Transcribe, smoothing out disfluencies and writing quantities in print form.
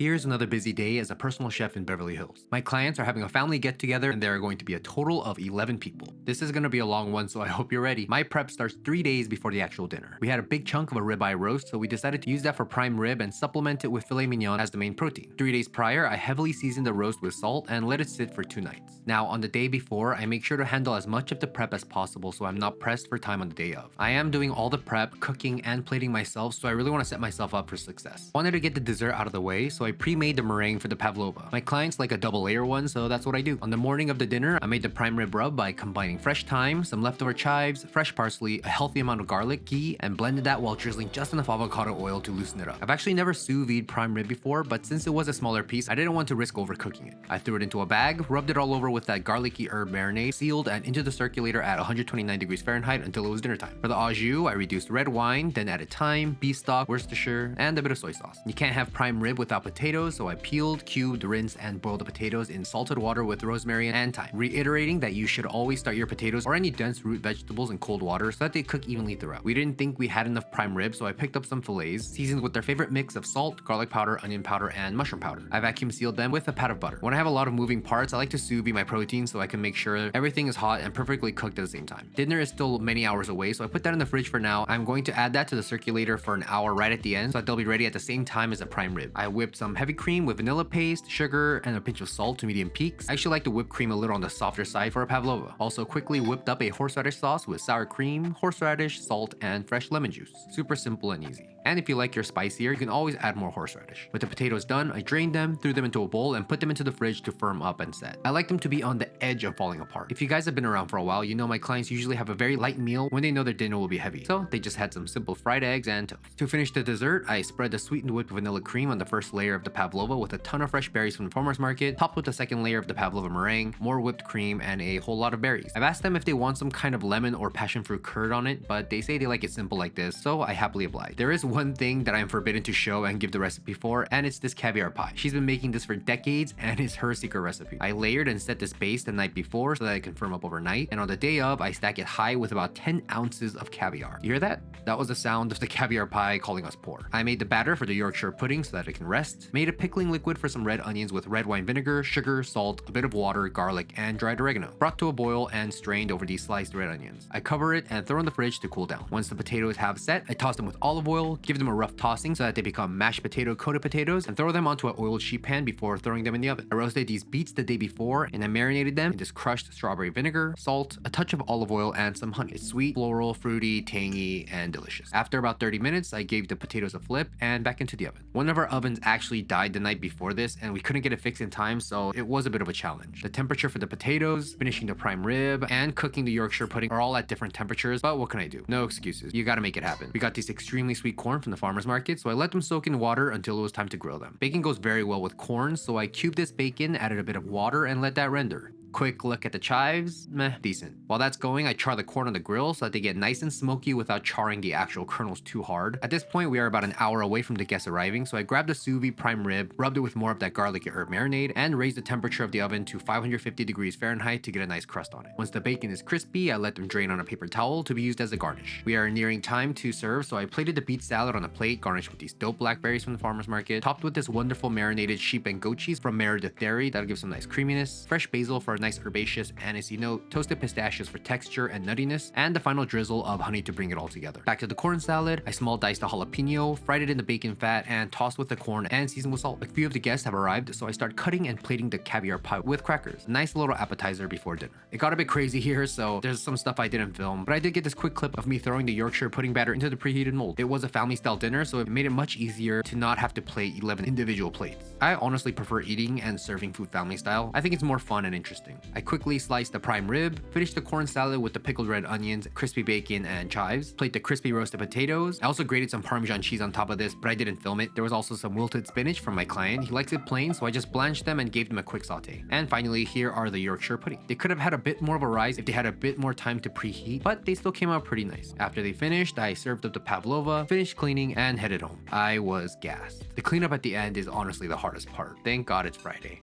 Here's another busy day as a personal chef in Beverly Hills. My clients are having a family get together and there are going to be a total of 11 people. This is going to be a long one, so I hope you're ready. My prep starts 3 days before the actual dinner. We had a big chunk of a ribeye roast, so we decided to use that for prime rib and supplement it with filet mignon as the main protein. 3 days prior, I heavily seasoned the roast with salt and let it sit for 2 nights. Now, on the day before, I make sure to handle as much of the prep as possible so I'm not pressed for time on the day of. I am doing all the prep, cooking, and plating myself, so I really want to set myself up for success. Wanted to get the dessert out of the way, so I pre-made the meringue for the Pavlova. My clients like a double layer one, so that's what I do. On the morning of the dinner, I made the prime rib rub by combining fresh thyme, some leftover chives, fresh parsley, a healthy amount of garlic, ghee, and blended that while drizzling just enough avocado oil to loosen it up. I've actually never sous vide prime rib before, but since it was a smaller piece, I didn't want to risk overcooking it. I threw it into a bag, rubbed it all over with that garlicky herb marinade, sealed and into the circulator at 129 degrees Fahrenheit until it was dinner time. For the au jus, I reduced red wine, then added thyme, beef stock, Worcestershire, and a bit of soy sauce. You can't have prime rib without potatoes, so I peeled, cubed, rinsed, and boiled the potatoes in salted water with rosemary and thyme, reiterating that you should always start your potatoes or any dense root vegetables in cold water so that they cook evenly throughout. We didn't think we had enough prime rib, so I picked up some fillets, seasoned with their favorite mix of salt, garlic powder, onion powder, and mushroom powder. I vacuum sealed them with a pat of butter. When I have a lot of moving parts, I like to sous vide my protein so I can make sure everything is hot and perfectly cooked at the same time. Dinner is still many hours away, so I put that in the fridge for now. I'm going to add that to the circulator for an hour right at the end so that they'll be ready at the same time as the prime rib. I whipped some heavy cream with vanilla paste, sugar, and a pinch of salt to medium peaks. I actually like the whipped cream a little on the softer side for a pavlova. Also quickly whipped up a horseradish sauce with sour cream, horseradish, salt, and fresh lemon juice. Super simple and easy. And if you like your spicier, you can always add more horseradish. With the potatoes done, I drained them, threw them into a bowl, and put them into the fridge to firm up and set. I like them to be on the edge of falling apart. If you guys have been around for a while, you know my clients usually have a very light meal when they know their dinner will be heavy. So they just had some simple fried eggs and toast. To finish the dessert, I spread the sweetened whipped vanilla cream on the first layer of the pavlova with a ton of fresh berries from the farmer's market, topped with the second layer of the pavlova meringue, more whipped cream, and a whole lot of berries. I've asked them if they want some kind of lemon or passion fruit curd on it, but they say they like it simple like this, so I happily oblige. There is one thing that I'm forbidden to show and give the recipe for, and it's this caviar pie. She's been making this for decades, and it's her secret recipe. I layered and set this base the night before so that it can firm up overnight, and on the day of, I stack it high with about 10 ounces of caviar. You hear that? That was the sound of the caviar pie calling us poor. I made the batter for the Yorkshire pudding so that it can rest, made a pickling liquid for some red onions with red wine vinegar, sugar, salt, a bit of water, garlic, and dried oregano. Brought to a boil and strained over these sliced red onions. I cover it and throw in the fridge to cool down. Once the potatoes have set, I toss them with olive oil, give them a rough tossing so that they become mashed potato coated potatoes, and throw them onto an oiled sheet pan before throwing them in the oven. I roasted these beets the day before and I marinated them in this crushed strawberry vinegar, salt, a touch of olive oil, and some honey. It's sweet, floral, fruity, tangy, and delicious. After about 30 minutes, I gave the potatoes a flip and back into the oven. One of our ovens actually died the night before this and we couldn't get it fixed in time, so it was a bit of a challenge. The temperature for the potatoes, finishing the prime rib, and cooking the Yorkshire pudding are all at different temperatures, but what can I do? No excuses. You gotta make it happen. We got these extremely sweet corn from the farmer's market, so I let them soak in water until it was time to grill them. Bacon goes very well with corn, so I cubed this bacon, added a bit of water, and let that render. Quick look at the chives, meh, decent. While that's going, I char the corn on the grill so that they get nice and smoky without charring the actual kernels too hard. At this point, we are about an hour away from the guests arriving, so I grabbed the sous vide prime rib, rubbed it with more of that garlicky herb marinade, and raised the temperature of the oven to 550 degrees Fahrenheit to get a nice crust on it. Once the bacon is crispy, I let them drain on a paper towel to be used as a garnish. We are nearing time to serve, so I plated the beet salad on a plate, garnished with these dope blackberries from the farmer's market, topped with this wonderful marinated sheep and goat cheese from Marinated dairy that'll give some nice creaminess, fresh basil for a nice herbaceous anisey note, toasted pistachios for texture and nuttiness, and the final drizzle of honey to bring it all together. Back to the corn salad, I small diced a jalapeno, fried it in the bacon fat, and tossed with the corn and seasoned with salt. A few of the guests have arrived, so I start cutting and plating the caviar pie with crackers. A nice little appetizer before dinner. It got a bit crazy here, so there's some stuff I didn't film, but I did get this quick clip of me throwing the Yorkshire pudding batter into the preheated mold. It was a family style dinner, so it made it much easier to not have to plate 11 individual plates. I honestly prefer eating and serving food family style. I think it's more fun and interesting. I quickly sliced the prime rib, finished the corn salad with the pickled red onions, crispy bacon, and chives, plate the crispy roasted potatoes. I also grated some Parmesan cheese on top of this, but I didn't film it. There was also some wilted spinach from my client. He likes it plain, so I just blanched them and gave them a quick saute. And finally, here are the Yorkshire pudding. They could have had a bit more of a rise if they had a bit more time to preheat, but they still came out pretty nice. After they finished, I served up the pavlova, finished cleaning, and headed home. I was gassed. The cleanup at the end is honestly the hardest part. Thank God it's Friday.